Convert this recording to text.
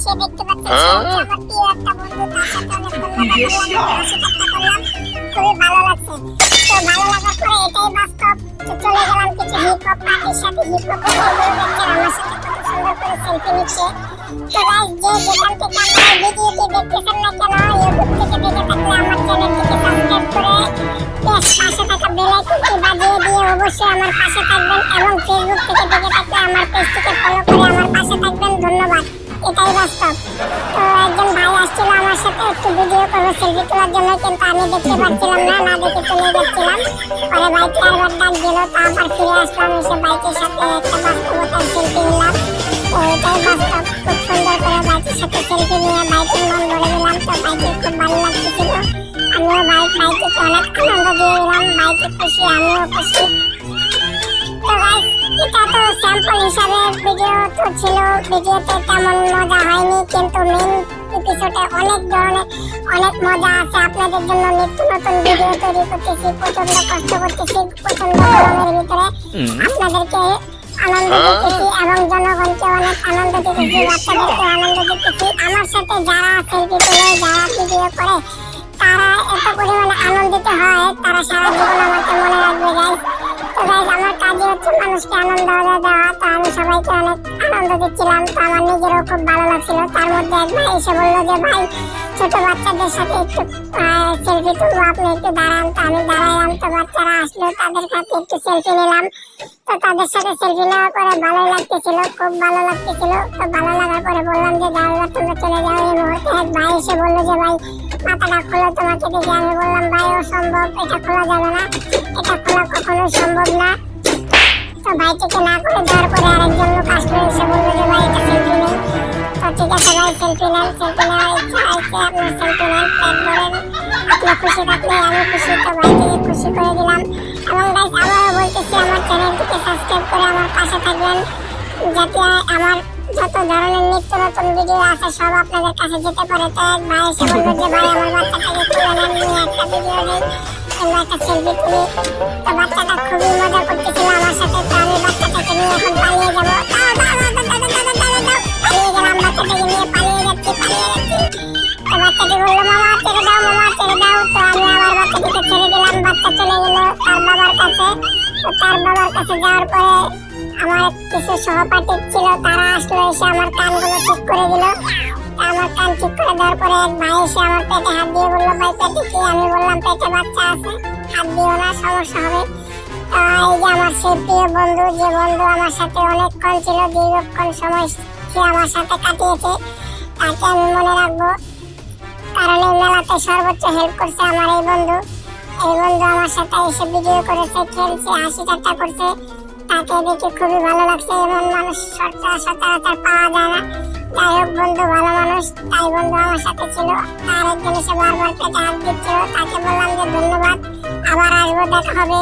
সে দেখতে পাচ্ছেন আমার প্রিয় একটা বন্ধু, তার সাথে অনেক করলাম, খুবই ভালো লাগছে। তো ভালো লাগার পরে এটাই বাস্তব, তো চলে গেলাম কিছু হিপ হপ পার্টির সাথে। হিপ হপ দেখছেন আমার সাথে কত সুন্দর করে সেলফি নিচ্ছে। তো গাইস, যে যেখান থেকে আমার ভিডিওটি দেখতেছেন না কেন, ইউটিউব থেকে দেখে থাকলে আমার চ্যানেলটিকে সাবস্ক্রাইব করে পাশে থাকা বেল আইকনটি বাজিয়ে দিয়ে অবশ্যই আমার পাশে থাকবেন, এবং ফেসবুক থেকে দেখে থাকলে আমার পেজটিকে ফলো করে আমার পাশে থাকবেন। ধন্যবাদ, এটাই বাস্তব। তো একজন ভাই আসছিল আমার সাথে একটু ভিডিও করবো সেলফি তোলার জন্য, কিন্তু আমি দেখতে পাচ্ছিলাম না, না দেখে চলে যাচ্ছিলাম। পরে বাইকে আবার ডাক দিল, তো আবার ফিরে আসলাম, এসে বাইকের সাথে একটা বাস্তবতার সেলফি নিলাম। তো এটাই বাস্তব, খুব সুন্দর করে বাইকের সাথে সেলফি নিয়ে বাইকের মন ভরে দিলাম। তো বাইকে খুব ভালো লাগতেছিল, আমিও বাইকে অনেক আনন্দ দিয়ে দিলাম। বাইকে খুশি, আমিও খুশি। তো গাইস, এটা তো স্যাম্পল হিসাবে ভিডিও তো ছিল, ভিডিওতে তেমন মজা হয়নি, কিন্তু মেইন এপিসোডে অনেক ধরনের অনেক মজা আছে আপনাদের জন্য। নিত্য নতুন ভিডিও তৈরি করতেছি, প্রচন্ড কষ্ট করতেছি, প্রচন্ড গরমের ভিতরে আপনাদেরকে আনন্দ দিতেছি এবং জনগণকে অনেক আনন্দ দিতেছি, বাচ্চাদেরকে আনন্দ দিতেছি। আমার সাথে যারা সেলফি তোলে, যারা ভিডিও করে, তারা এত পরিমাণে আনন্দিত হয়, তারা সারা জীবন আমাকে মনে রাখবে গাইস। তো গাইস, আমার কাজই হচ্ছে মানুষকে আনন্দ দেওয়া। তো আমি সবাইকে অনেক আনন্দ দিচ্ছিলাম, তো আমার নিজেরও খুব ভালো লাগছিল। তার মধ্যে এক ভাই এসে বললো যে ভাই, ছোট বাচ্চাদের সাথে একটু সেলফি তুলবো, আপনি একটু দাঁড়ান। তো আমি দাঁড়াইলাম, তো বাচ্চারা আসলো, তাদের সাথে একটু সেলফি নিলাম। তো তাদের সাথে সেলফি নেওয়ার পরে ভালোই লাগতেছিল, খুব ভালো লাগতেছিল। তো ভালো লাগার পরে বললাম যে যাও, তোমরা চলে যাও। এই মুহূর্তে এক ভাই এসে বললো যে ভাই, মাথাটা খোলো, তোমাকে দেখে। আমি বললাম ভাই, অসম্ভব, এটা খোলা যাবে না, এটা খোলা কখনোই সম্ভব না। তো ভাইটিকে না করে দেওয়ার পরে আরেকজন লোক আসলো, এসে বললো যে ভাই, এটা সেলফি নেই। তো ঠিক আছে ভাই, সেলফি নেন, সেলফি নেওয়ার ইচ্ছা আছে আপনার, সেলফি নেন, ট্যাগ করেন, আপনি খুশি থাকলে আমি খুশি। তো ভাইটিকে খুশি করে দিলাম। এবং গাইস, আবারও বলতেছি, আমার চ্যানেলটিকে সাবস্ক্রাইব করে আমার পাশে থাকবেন, যাতে আমার যত ধরনের নিত্য নতুন ভিডিও আছে সব আপনাদের কাছে যেতে পারে। তো এক ভাই এসে বললো যে ভাই, আমার বাচ্চাটাকে তুলে নেন, নিয়ে একটা ভিডিও নেই, একটা সেলফি তুলি। তো বাচ্চাটা খুবই মজা করতেছিল আমার সাথে। তো আমি বাচ্চাটাকে নিয়ে এখন পালিয়ে যাবো, পালিয়ে গেলাম, বাচ্চাটাকে নিয়ে পালিয়ে যাচ্ছি। তো বাচ্চাটি বললো মামা ছেড়ে দাও, মামা ছেড়ে দাও। তো আমি আবার বাচ্চাটিকে ছেড়ে দিলাম, বাচ্চা চলে গেল তার বাবার কাছে। তো তার বাবার কাছে যাওয়ার পরে আমার কিছু সহপাঠী ছিল, তারা আসলো, এসে আমার কানগুলো ঠিক করে দিল। আমার কান ঠিক করে দেওয়ার পরে এক ভাই এসে আমার পেটে হাত দিয়ে বললো ভাই, পেটে কি? আমি বললাম পেটে বাচ্চা আছে, হাত দিও না, সমস্যা হবে। এই যে আমার সেই প্রিয় বন্ধু, যে বন্ধু আমার সাথে অনেকক্ষণ ছিল, দীর্ঘক্ষণ সময় সে আমার সাথে কাটিয়েছে, তাকে আমি মনে রাখবো, কারণ এই মেলাতে সর্বোচ্চ হেল্প করছে আমার এই বন্ধু। এই বন্ধু আমার সাথে এসে ভিডিও করেছে, খেলছে, হাসি ঠাট্টা করছে, তাকে দেখে খুবই ভালো লাগছে। এমন মানুষ সচরাচর পাওয়া যায় না। যাই হোক, বন্ধু ভালো মানুষ, তাই বন্ধু আমার সাথে ছিল। তার একজন এসে বারবার পেটে হাত দিচ্ছিল, তাকে বললাম যে ধন্যবাদ, আবার আসবো, দেখা হবে।